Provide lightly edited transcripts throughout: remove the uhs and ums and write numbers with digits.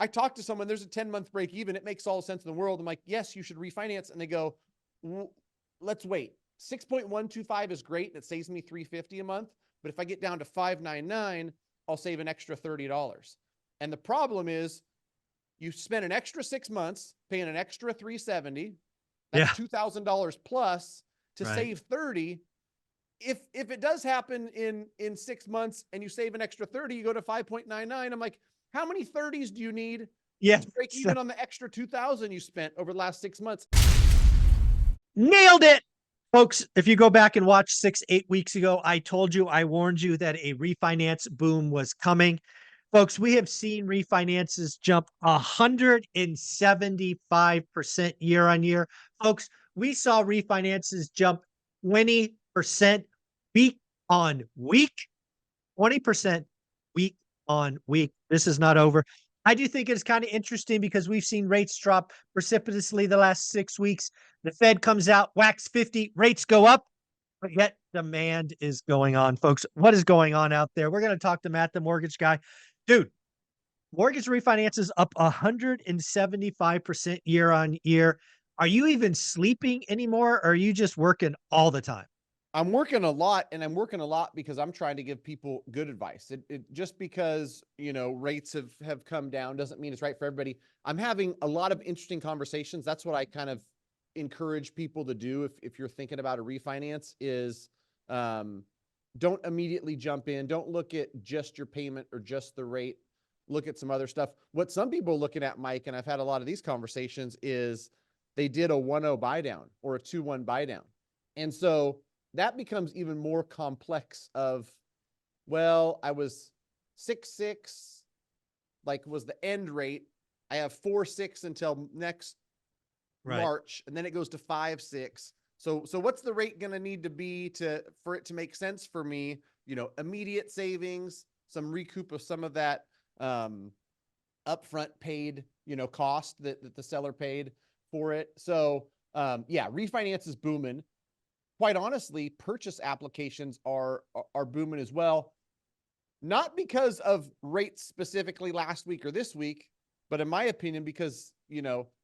I talked to someone, there's a 10-month break even. It makes all the sense in the world. I'm like, yes, you should refinance. And they go, let's wait. 6.125 is great. And it saves me $350 a month. But if I get down to 599, I'll save an extra $30. And the problem is you spend an extra 6 months paying an extra $370. That's $2,000 plus to save 30. If it does happen in 6 months and you save an extra 30, you go to 5.99. I'm like, how many 30s do you need to break even on the extra 2,000 you spent over the last 6 months? Nailed it. Folks, if you go back and watch 6-8 weeks ago, I told you, I warned you that a refinance boom was coming. Folks, we have seen refinances jump 175% year on year. Folks, we saw refinances jump 20% week on week, 20% week on week. This is not over. I do think it's kind of interesting because we've seen rates drop precipitously the last 6 weeks. The Fed comes out, whacks 50, rates go up, but yet demand is going on, folks. What is going on out there? We're going to talk to Matt, the mortgage guy. Dude, mortgage refinances up 175% year on year. Are you even sleeping anymore, or are you just working all the time? I'm working a lot, and I'm working a lot because I'm trying to give people good advice. It just because, rates have come down doesn't mean it's right for everybody. I'm having a lot of interesting conversations. That's what I kind of encourage people to do. If you're thinking about a refinance is, don't immediately jump in. Don't look at just your payment or just the rate. Look at some other stuff. What some people are looking at, Mike, and I've had a lot of these conversations, is they did a 1.0 buy down or a 2.1 buy down. And so that becomes even more complex of, well, I was 6.6, like was the end rate. I have 4.6 until next March, and then it goes to 5.6. So what's the rate going to need to be for it to make sense for me? Immediate savings, some recoup of some of that upfront paid, cost that the seller paid for it. So refinance is booming. Quite honestly, purchase applications are booming as well. Not because of rates specifically last week or this week, but in my opinion, because,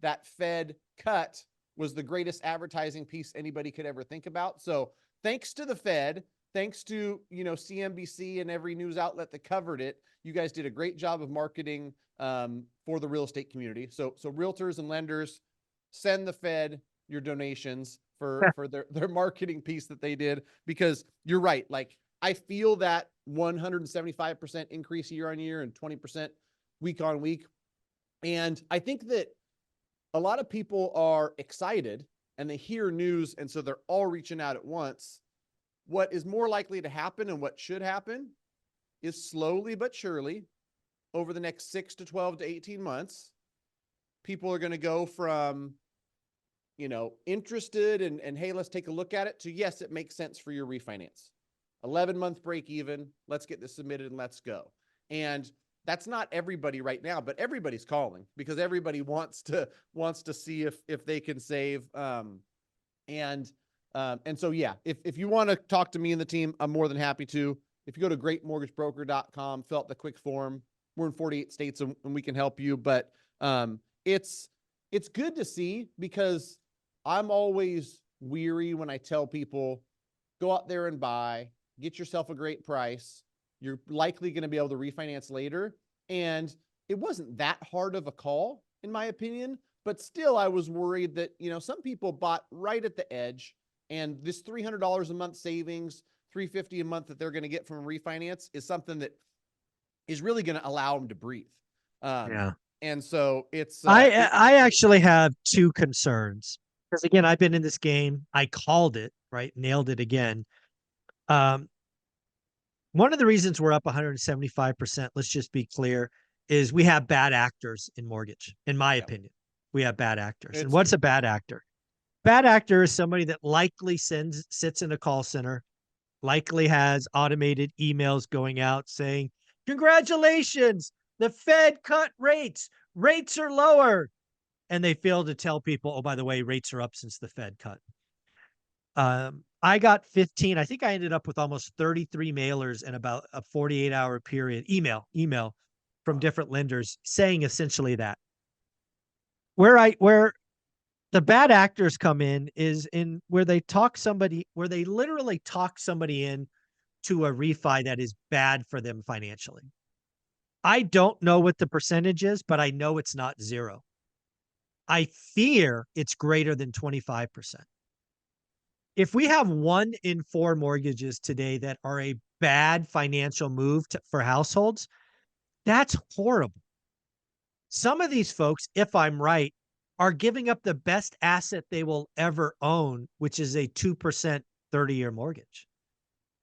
that Fed cut was the greatest advertising piece anybody could ever think about. So thanks to the Fed, thanks to, CNBC and every news outlet that covered it, you guys did a great job of marketing for the real estate community. So realtors and lenders, send the Fed your donations for their marketing piece that they did, because you're right. Like, I feel that 175% increase year on year and 20% week on week. And I think that a lot of people are excited and they hear news, and so they're all reaching out at once. What is more likely to happen and what should happen is slowly but surely over the next 6 to 12 to 18 months, people are going to go from, interested and hey, let's take a look at it, to yes, it makes sense for your refinance. 11-month break even. Let's get this submitted and let's go. And that's not everybody right now, but everybody's calling because everybody wants to see if they can save. And so, yeah, if you want to talk to me and the team, I'm more than happy to. If you go to greatmortgagebroker.com, fill out the quick form. We're in 48 states and we can help you. But it's good to see, because I'm always weary when I tell people, go out there and buy, get yourself a great price. You're likely going to be able to refinance later. And it wasn't that hard of a call, in my opinion, but still I was worried that, some people bought right at the edge, and this $300 a month savings, $350 a month that they're going to get from a refinance is something that is really going to allow them to breathe. And so it's, I actually have two concerns, because again, I've been in this game. I called it, right? Nailed it again. One of the reasons we're up 175%, let's just be clear, is we have bad actors in mortgage. In my opinion, we have bad actors. And what's a bad actor? Bad actor is somebody that likely sits in a call center, likely has automated emails going out saying, congratulations, the Fed cut rates. Rates are lower. And they fail to tell people, oh, by the way, rates are up since the Fed cut. I got 15. I think I ended up with almost 33 mailers in about a 48-hour period. Email from different lenders saying essentially that. Where the bad actors come in is in where they literally talk somebody in to a refi that is bad for them financially. I don't know what the percentage is, but I know it's not zero. I fear it's greater than 25%. If we have 1 in 4 mortgages today that are a bad financial move for households, that's horrible. Some of these folks, if I'm right, are giving up the best asset they will ever own, which is a 2% 30-year mortgage.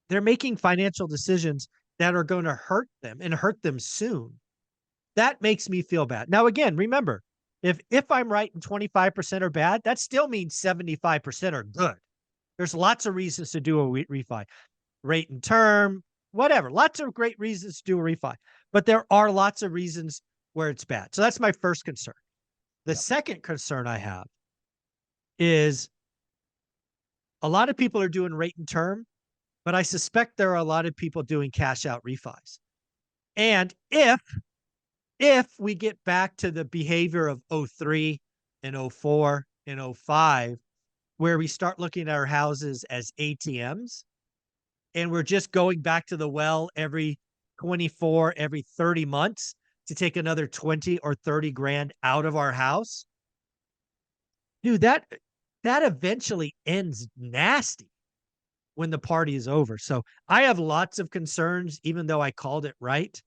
They're making financial decisions that are going to hurt them and hurt them soon. That makes me feel bad. Now, again, remember, if I'm right and 25% are bad, that still means 75% are good. There's lots of reasons to do a refi, rate and term, whatever. Lots of great reasons to do a refi, but there are lots of reasons where it's bad. So that's my first concern. The second concern I have is a lot of people are doing rate and term, but I suspect there are a lot of people doing cash out refis. And if we get back to the behavior of 03 and 04 and 05, where we start looking at our houses as ATMs, and we're just going back to the well every 24, every 30 months to take another 20 or 30 grand out of our house, dude, that eventually ends nasty when the party is over. So I have lots of concerns, even though I called it right.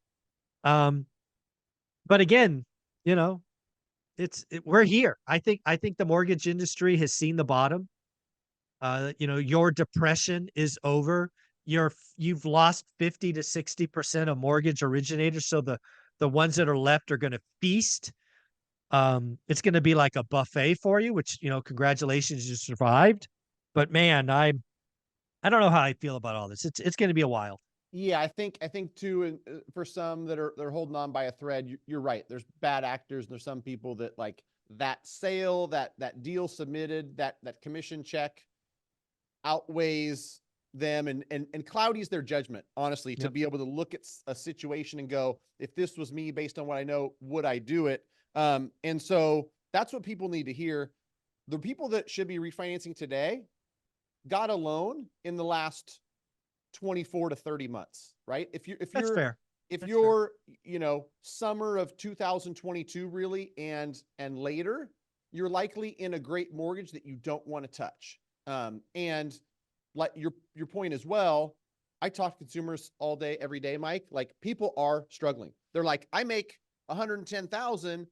But again, you know, we're here. I think the mortgage industry has seen the bottom. Your depression is over. You've lost 50 to 60% of mortgage originators. So the ones that are left are going to feast. It's going to be like a buffet for you, which, congratulations, you survived. But man, I don't know how I feel about all this. It's going to be a while. Yeah, I think too, for some they're holding on by a thread. You're right. There's bad actors, and there's some people that like that sale, that deal submitted, that commission check outweighs them and cloudies their judgment, honestly, to be able to look at a situation and go, if this was me based on what I know, would I do it? And so that's what people need to hear. The people that should be refinancing today got a loan in the last 24 to 30 months, right? If That's fair. If you're, summer of 2022 really and later, you're likely in a great mortgage that you don't want to touch. And like your point as well, I talk to consumers all day, every day, Mike. Like, people are struggling. They're like, I make 110,000.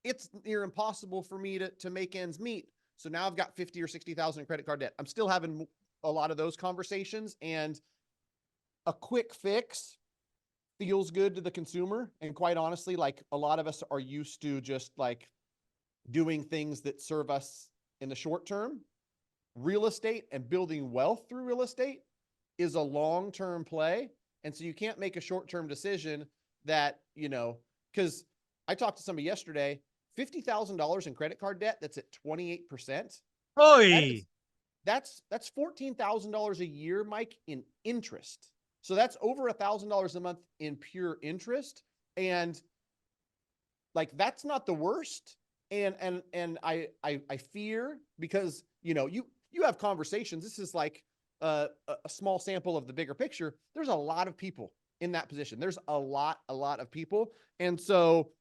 It's near impossible for me to make ends meet. So now I've got 50 or 60,000 in credit card debt. I'm still having a lot of those conversations, and a quick fix feels good to the consumer. And quite honestly, like, a lot of us are used to just like doing things that serve us in the short term. Real estate and building wealth through real estate is a long-term play. And so you can't make a short-term decision that, because I talked to somebody yesterday, $50,000 in credit card debt that's at 28%. Oy. That's $14,000 a year, Mike, in interest. So that's over $1,000 a month in pure interest. And like, that's not the worst. And I fear, because, you have conversations. This is like a small sample of the bigger picture. There's a lot of people in that position. There's a lot of people. And so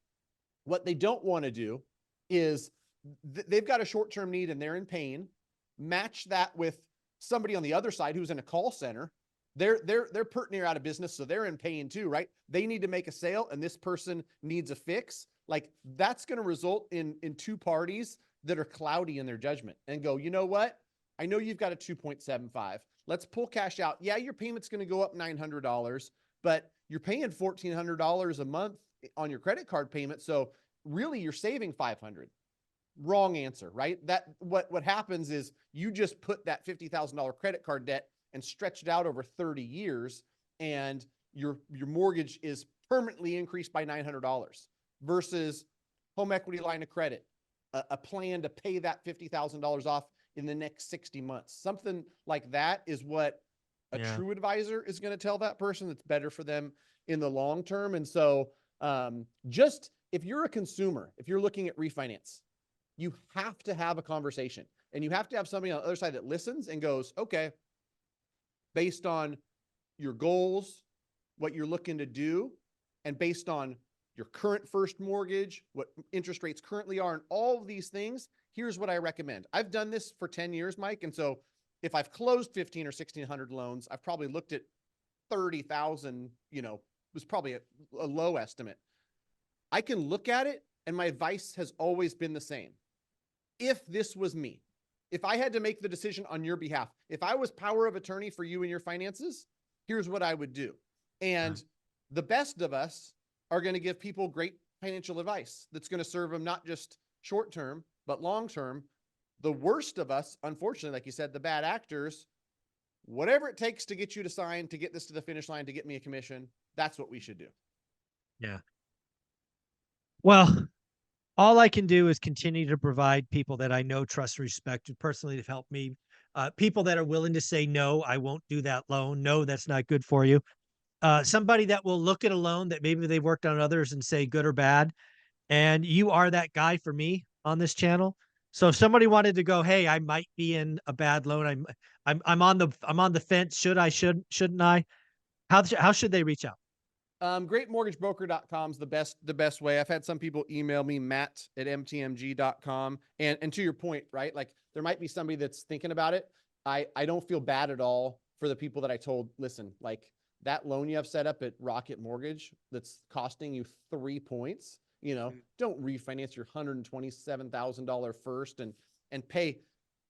what they don't want to do is they've got a short-term need and they're in pain. Match that with somebody on the other side who's in a call center. They're pert near out of business, so they're in pain too, right? They need to make a sale and this person needs a fix. Like, that's going to result in two parties that are cloudy in their judgment and go, you know what? I know you've got a 2.75. Let's pull cash out. Yeah, your payment's going to go up $900, but you're paying $1,400 a month on your credit card payment. So really you're saving $500. Wrong answer, right? That what happens is you just put that $50,000 credit card debt and stretched it out over 30 years, and your mortgage is permanently increased by $900 versus home equity line of credit, a plan to pay that $50,000 off in the next 60 months. Something like that is what a true advisor is going to tell that person that's better for them in the long term. And so Just if you're a consumer, if you're looking at refinance, you have to have a conversation, and you have to have somebody on the other side that listens and goes, okay, based on your goals, what you're looking to do, and based on your current first mortgage, what interest rates currently are, and all of these things, here's what I recommend. I've done this for 10 years, Mike. And so if I've closed 15 or 1600 loans, I've probably looked at 30,000, was probably a low estimate. I can look at it, and my advice has always been the same. If this was me, if I had to make the decision on your behalf, if I was power of attorney for you and your finances, here's what I would do. And the best of us are going to give people great financial advice that's going to serve them not just short term, but long term. The worst of us, unfortunately, like you said, the bad actors, whatever it takes to get you to sign, to get this to the finish line, to get me a commission, that's what we should do. Yeah. Well, all I can do is continue to provide people that I know, trust, and respect, who personally have helped me. People that are willing to say, no, I won't do that loan. No, that's not good for you. Somebody that will look at a loan that maybe they've worked on others and say good or bad. And you are that guy for me on this channel. So if somebody wanted to go, hey, I might be in a bad loan. I'm on the fence. Shouldn't I? How should they reach out? Greatmortgagebroker.com is the best way. I've had some people email me, matt@mtmg.com. And to your point, right? Like there might be somebody that's thinking about it. I don't feel bad at all for the people that I told, listen, like that loan you have set up at Rocket Mortgage that's costing you 3 points, don't refinance your $127,000 first and pay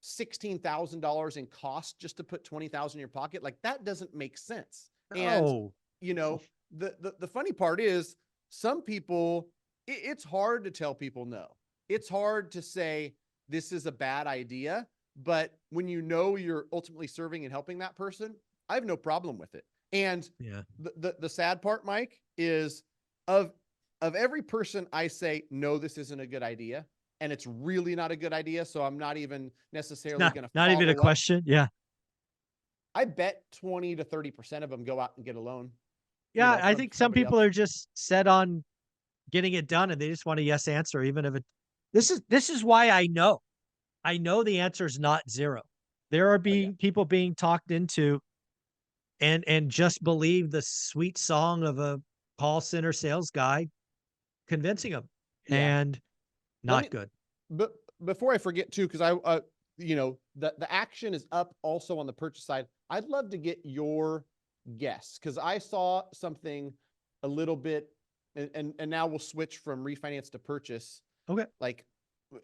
$16,000 in cost just to put $20,000 in your pocket. Like that doesn't make sense. And the funny part is some people, it's hard to tell people no. It's hard to say this is a bad idea, but when you're ultimately serving and helping that person, I have no problem with it. And the sad part, Mike, is of every person I say, no, this isn't a good idea, and it's really not a good idea, so I'm not even necessarily going to not even a question. Yeah. I bet 20 to 30% of them go out and get a loan. Yeah, I think some people are just set on getting it done, and they just want a yes answer, even if it. This is why I know the answer is not zero. There are people being talked into, and just believe the sweet song of a call center sales guy convincing them, and not good. But before I forget too, because the action is up also on the purchase side. I'd love to get your guess, because I saw something a little bit, and now we'll switch from refinance to purchase. Okay. Like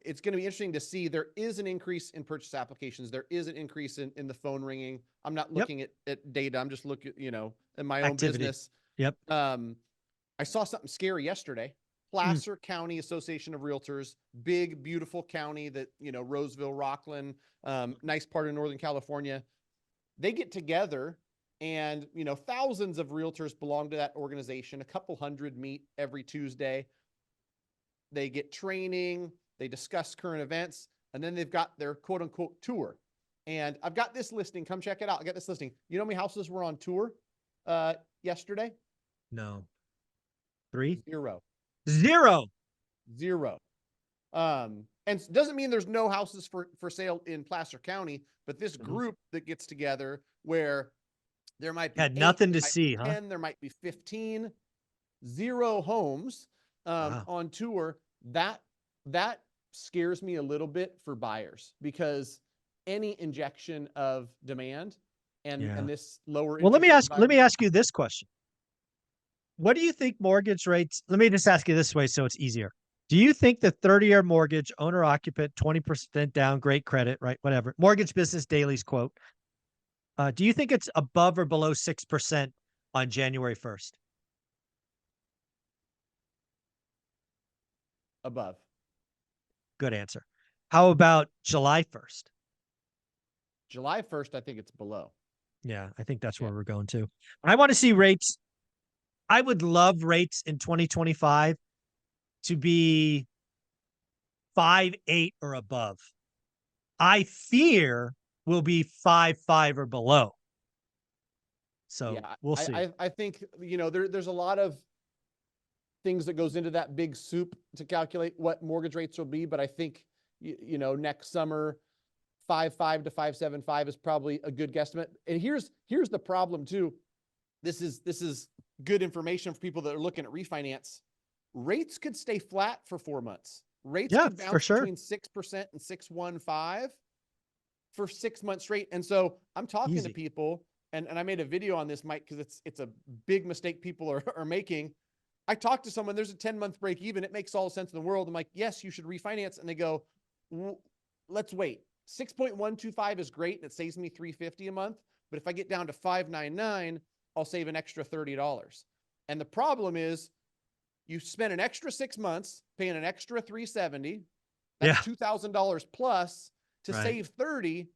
it's going to be interesting to see. There is an increase in purchase applications. There is an increase in the phone ringing. I'm not looking at data. I'm just looking, in my own business. Yep. I saw something scary yesterday. Placer County Association of Realtors, big, beautiful county that, Roseville, Rockland, nice part of Northern California. They get together and, thousands of realtors belong to that organization. A couple hundred meet every Tuesday. They get training, they discuss current events, and then they've got their quote unquote tour. And I've got this listing. Come check it out. I got this listing. You know how many houses were on tour yesterday? No. 3? Zero. And it doesn't mean there's no houses for sale in Placer County, but this group that gets together where there might be nothing to see, 10, there might be 15, 0 homes on tour. That scares me a little bit for buyers, because any injection of demand and this lower. Well, let me ask you this question. What do you think mortgage rates? Let me just ask you this way so it's easier. Do you think the 30-year mortgage, owner occupant, 20% down, great credit, right? Whatever. Mortgage Business Daily's quote. Do you think it's above or below 6% on January 1st? Above. Good answer. How about July 1st? July 1st, I think it's below. Yeah, I think that's where we're going to. I want to see rates. I would love rates in 2025 to be 5.8 or above. I fear will be 5.5 or below. So we'll see. I think, there's a lot of things that goes into that big soup to calculate what mortgage rates will be. But I think, you know, next summer, 5.5 to 5.75 is probably a good guesstimate. And here's the problem too. This is good information for people that are looking at refinance. Rates could stay flat for 4 months. Rates could for bounce sure. between 6% and 6.15 for 6 months straight. And so I'm talking to people, and I made a video on this, Mike, because it's a big mistake people are making. I talked to someone, there's a 10-month break even. It makes all the sense in the world. I'm like, yes, you should refinance. And they go, let's wait. 6.125 is great, and it saves me $350 a month. But if I get down to 5.99, I'll save an extra $30. And the problem is, you spend an extra 6 months paying an extra $370. That's $2,000 plus to save 30.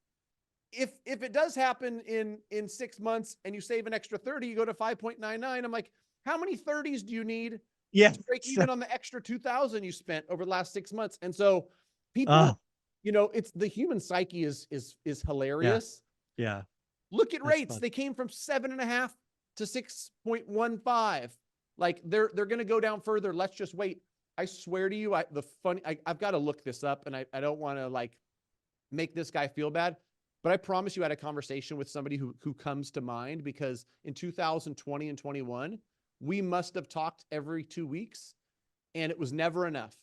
If it does happen in 6 months and you save an extra 30, you go to 5.99. I'm like, how many 30s do you need to break even on the extra 2,000 you spent over the last 6 months? And so people, you know, it's the human psyche is hilarious. Yeah. Look at rates. They came from 7.5 to 6.15. Like they're going to go down further. Let's just wait. I swear to you, I've got to look this up, and I don't want to like make this guy feel bad, but I promise you I had a conversation with somebody who comes to mind, because in 2020 and 21, we must have talked every 2 weeks, and it was never enough.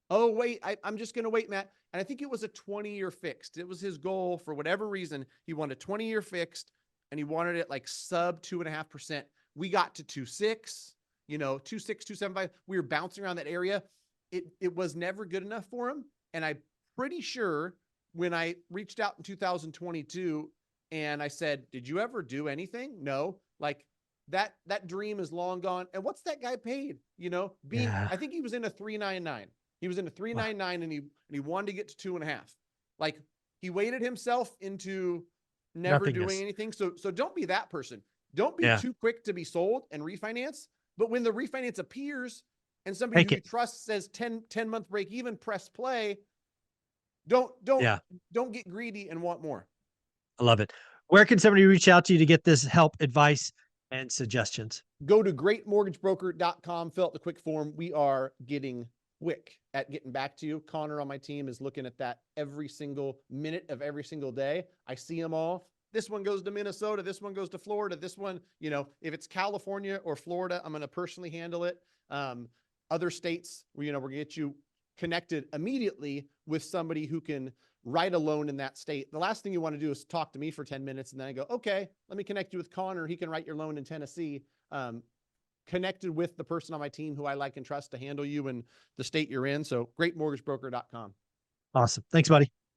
Oh, wait, I'm just going to wait, Matt. And I think it was a 20-year fixed. It was his goal for whatever reason. He wanted a 20-year fixed, and he wanted it like sub 2.5%. We got to 2.6, you know, 2.6, 2.75. We were bouncing around that area. It was never good enough for him. And I'm pretty sure when I reached out in 2022 and I said, did you ever do anything? No. Like that dream is long gone. And what's that guy paid? You know, I think he was in a 399. He was in a 399 and he wanted to get to 2.5. Like he weighted himself into never doing anything. So don't be that person. Don't be too quick to be sold and refinance. But when the refinance appears and somebody who you trust says 10-month break even, press play. Don't get greedy and want more. I love it. Where can somebody reach out to you to get this help, advice, and suggestions? Go to greatmortgagebroker.com, fill out the quick form. We are getting quick at getting back to you. Connor on my team is looking at that every single minute of every single day. I see them all. This one goes to Minnesota. This one goes to Florida. This one, you know, if it's California or Florida, I'm going to personally handle it. Other states, you know, we're going to get you connected immediately with somebody who can write a loan in that state. The last thing you want to do is talk to me for 10 minutes and then I go, okay, let me connect you with Connor. He can write your loan in Tennessee. Connected with the person on my team who I like and trust to handle you in the state you're in. So greatmortgagebroker.com. Awesome. Thanks, buddy.